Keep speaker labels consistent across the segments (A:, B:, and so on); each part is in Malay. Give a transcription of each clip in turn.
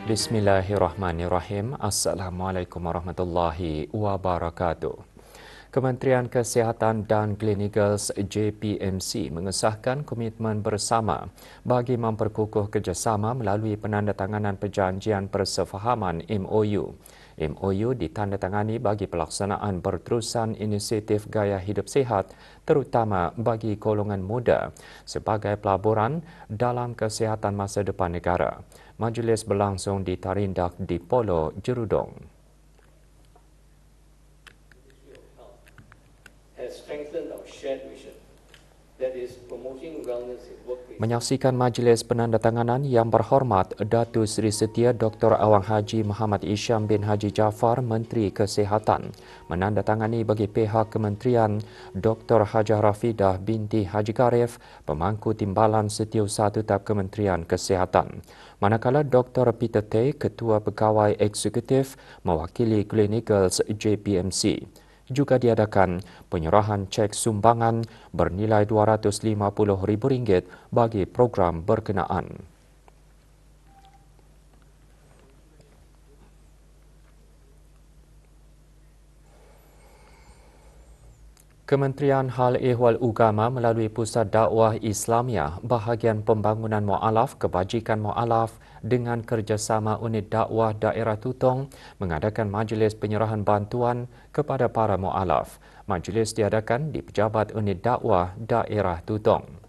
A: Bismillahirrahmanirrahim. Assalamualaikum warahmatullahi wabarakatuh. Kementerian Kesihatan dan Gleneagles JPMC mengesahkan komitmen bersama bagi memperkukuh kerjasama melalui penandatanganan perjanjian persefahaman MOU. MOU ditandatangani bagi pelaksanaan berterusan inisiatif gaya hidup sihat terutama bagi golongan muda sebagai pelaburan dalam kesihatan masa depan negara. Majlis berlangsung di Tarindak di Polo, Jerudong. Menyaksikan majlis penandatanganan yang berhormat, Datuk Seri Setia Dr. Awang Haji Muhammad Isham bin Haji Jaafar, Menteri Kesihatan, menandatangani bagi pihak Kementerian Dr. Hajah Rafidah binti Haji Karif, pemangku timbalan Setiausaha Tetap Kementerian Kesihatan. Manakala Dr. Peter Tay, Ketua Pegawai Eksekutif, mewakili Gleneagles JPMC. Juga diadakan penyerahan cek sumbangan bernilai RM250,000 bagi program berkenaan. Kementerian Hal Ehwal Ugama melalui Pusat Dakwah Islamiah bahagian pembangunan mu'alaf kebajikan mu'alaf dengan kerjasama Unit Dakwah Daerah Tutong mengadakan majlis penyerahan bantuan kepada para mu'alaf. Majlis diadakan di Pejabat Unit Dakwah Daerah Tutong.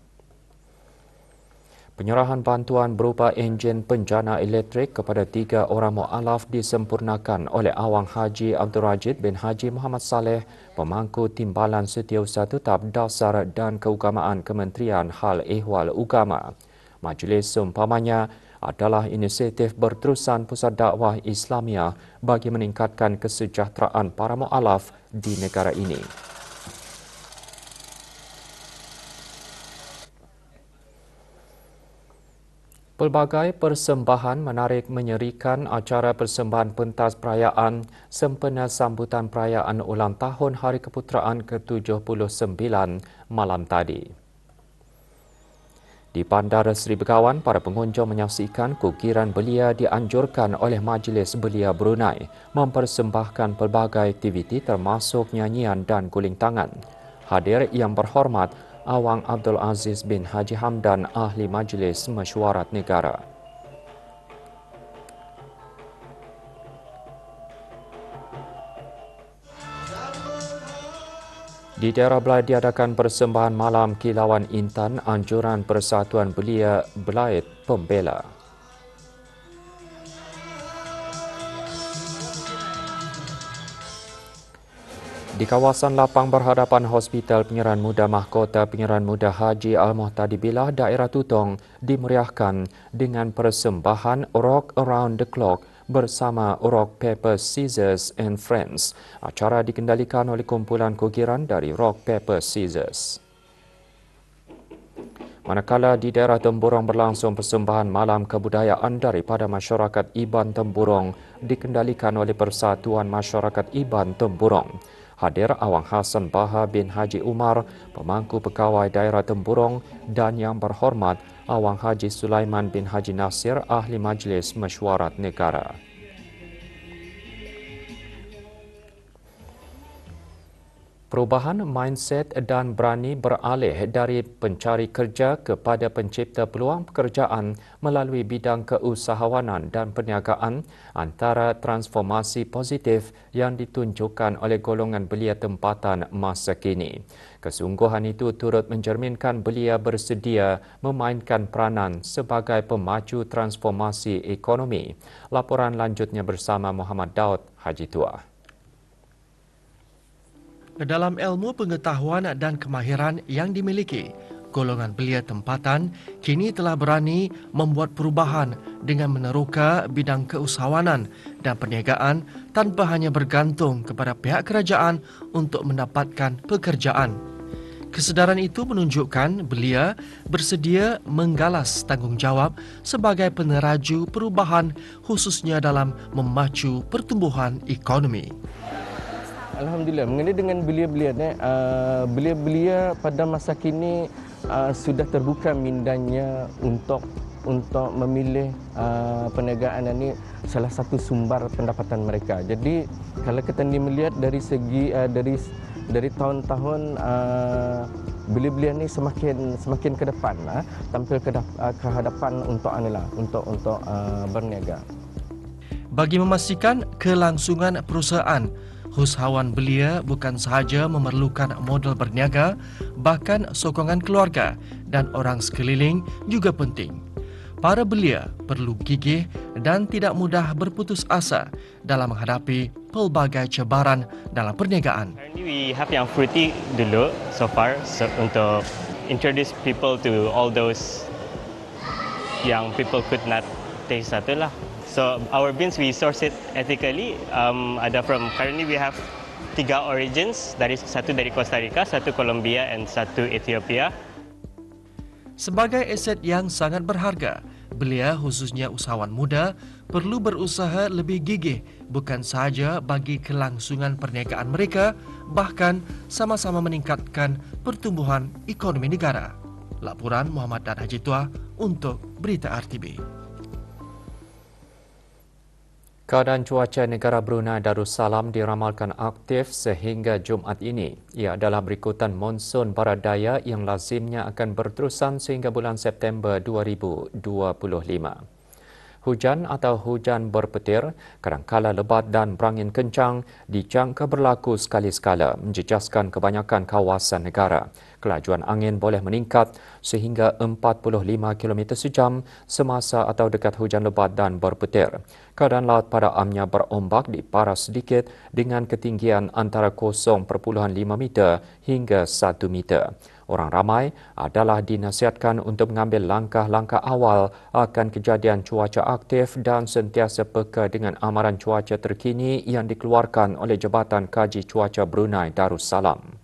A: Penyerahan bantuan berupa enjin penjana elektrik kepada 3 orang mu'alaf disempurnakan oleh Awang Haji Abdul Rajid bin Haji Muhammad Saleh, pemangku timbalan Setiausaha Tetap Dasar dan Keagamaan Kementerian Hal Ehwal Ugama. Majlis seumpamanya adalah inisiatif berterusan Pusat Dakwah Islamiah bagi meningkatkan kesejahteraan para mu'alaf di negara ini. Pelbagai persembahan menarik menyerikan acara persembahan pentas perayaan sempena sambutan perayaan ulang tahun Hari Keputeraan ke-79 malam tadi. Di Bandar Seri Begawan, para pengunjung menyaksikan kukiran belia dianjurkan oleh Majlis Belia Brunei mempersembahkan pelbagai aktiviti termasuk nyanyian dan guling tangan. Hadir yang berhormat Awang Abdul Aziz bin Haji Hamdan, Ahli Majlis Mesyuarat Negara. Di daerah Belait diadakan persembahan malam kilauan Intan anjuran Persatuan Belia Belait Pembela. Di kawasan lapang berhadapan Hospital Penyerahan Muda Mahkota Penyerahan Muda Haji Al-Muhtadi Billah, daerah Tutong dimeriahkan dengan persembahan Rock Around the Clock bersama Rock Paper Scissors and Friends. Acara dikendalikan oleh kumpulan kukiran dari Rock Paper Scissors. Manakala di daerah Temburong berlangsung persembahan malam kebudayaan daripada masyarakat Iban Temburong dikendalikan oleh Persatuan Masyarakat Iban Temburong. Hadir Awang Hassan Baha bin Haji Umar, pemangku pegawai daerah Temburong, dan yang berhormat Awang Haji Sulaiman bin Haji Nasir, Ahli Majlis Mesyuarat Negara. Perubahan mindset dan berani beralih dari pencari kerja kepada pencipta peluang pekerjaan melalui bidang keusahawanan dan perniagaan antara transformasi positif yang ditunjukkan oleh golongan belia tempatan masa kini. Kesungguhan itu turut mencerminkan belia bersedia memainkan peranan sebagai pemaju transformasi ekonomi. Laporan lanjutnya bersama Muhammad Daud Haji Tua.
B: Dalam ilmu pengetahuan dan kemahiran yang dimiliki, golongan belia tempatan kini telah berani membuat perubahan dengan meneroka bidang keusahawanan dan perniagaan tanpa hanya bergantung kepada pihak kerajaan untuk mendapatkan pekerjaan. Kesedaran itu menunjukkan belia bersedia menggalas tanggungjawab sebagai peneraju perubahan khususnya dalam memacu pertumbuhan ekonomi.
C: Alhamdulillah, mengenai dengan belia-belia ni, belia-belia pada masa kini sudah terbuka mindanya untuk untuk memilih perniagaan ini salah satu sumber pendapatan mereka. Jadi kalau kita ni melihat dari segi dari tahun-tahun belia-belia ni semakin ke depan tampil ke hadapan untuk berniaga.
B: Bagi memastikan kelangsungan perusahaan, usahawan belia bukan sahaja memerlukan modal berniaga, bahkan sokongan keluarga dan orang sekeliling juga penting. Para belia perlu gigih dan tidak mudah berputus asa dalam menghadapi pelbagai cabaran dalam perniagaan.
D: Currently we have yang fruity dulu so far untuk introduce people to all those yang people could not taste satu lah. So our beans we source it ethically. Currently we have 3 origins, satu dari Costa Rica, satu Colombia and satu Ethiopia.
B: Sebagai aset yang sangat berharga, belia khususnya usahawan muda perlu berusaha lebih gigih bukan sahaja bagi kelangsungan perniagaan mereka, bahkan sama-sama meningkatkan pertumbuhan ekonomi negara. Laporan Muhammad Dan Haji Tua untuk Berita RTB.
A: Keadaan cuaca negara Brunei Darussalam diramalkan aktif sehingga Jumaat ini. Ia adalah berikutan monsun barat daya yang lazimnya akan berterusan sehingga bulan September 2025. Hujan atau hujan berpetir, kadangkala lebat dan berangin kencang dijangka berlaku sekali-sekala menjejaskan kebanyakan kawasan negara. Kelajuan angin boleh meningkat sehingga 45 km sejam semasa atau dekat hujan lebat dan berpetir. Keadaan laut pada amnya berombak diparas sedikit dengan ketinggian antara 0.5 meter hingga 1 meter. Orang ramai adalah dinasihatkan untuk mengambil langkah-langkah awal akan kejadian cuaca aktif dan sentiasa peka dengan amaran cuaca terkini yang dikeluarkan oleh Jabatan Kaji Cuaca Brunei Darussalam.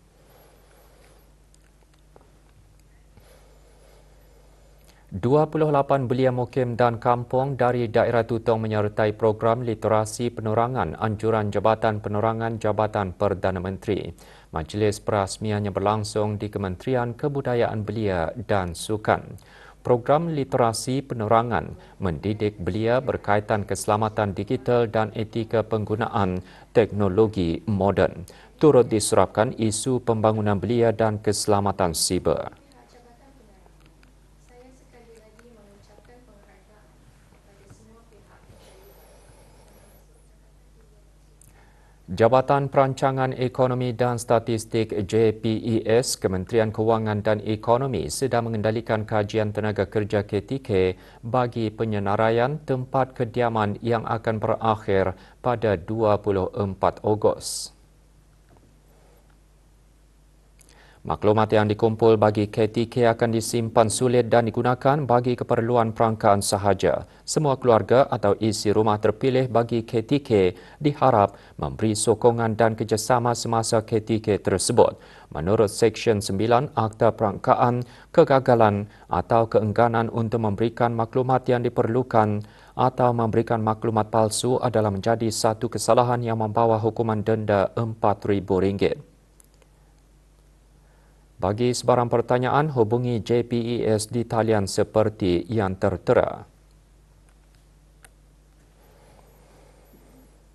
A: ...28 belia mukim dan kampung dari daerah Tutong menyertai program literasi penerangan anjuran Jabatan Penerangan Jabatan Perdana Menteri. Majlis perasmiannya berlangsung di Kementerian Kebudayaan Belia dan Sukan. Program literasi penerangan mendidik belia berkaitan keselamatan digital dan etika penggunaan teknologi moden. Turut diserapkan isu pembangunan belia dan keselamatan siber. Jabatan Perancangan Ekonomi dan Statistik JPES, Kementerian Kewangan dan Ekonomi sedang mengendalikan kajian tenaga kerja KTK bagi penyenaraian tempat kediaman yang akan berakhir pada 24 Ogos. Maklumat yang dikumpul bagi KTK akan disimpan sulit dan digunakan bagi keperluan perangkaan sahaja. Semua keluarga atau isi rumah terpilih bagi KTK diharap memberi sokongan dan kerjasama semasa KTK tersebut. Menurut Seksyen 9 Akta Perangkaan, kegagalan atau keengganan untuk memberikan maklumat yang diperlukan atau memberikan maklumat palsu adalah menjadi satu kesalahan yang membawa hukuman denda RM4,000. Bagi sebarang pertanyaan, hubungi JPES di talian seperti yang tertera.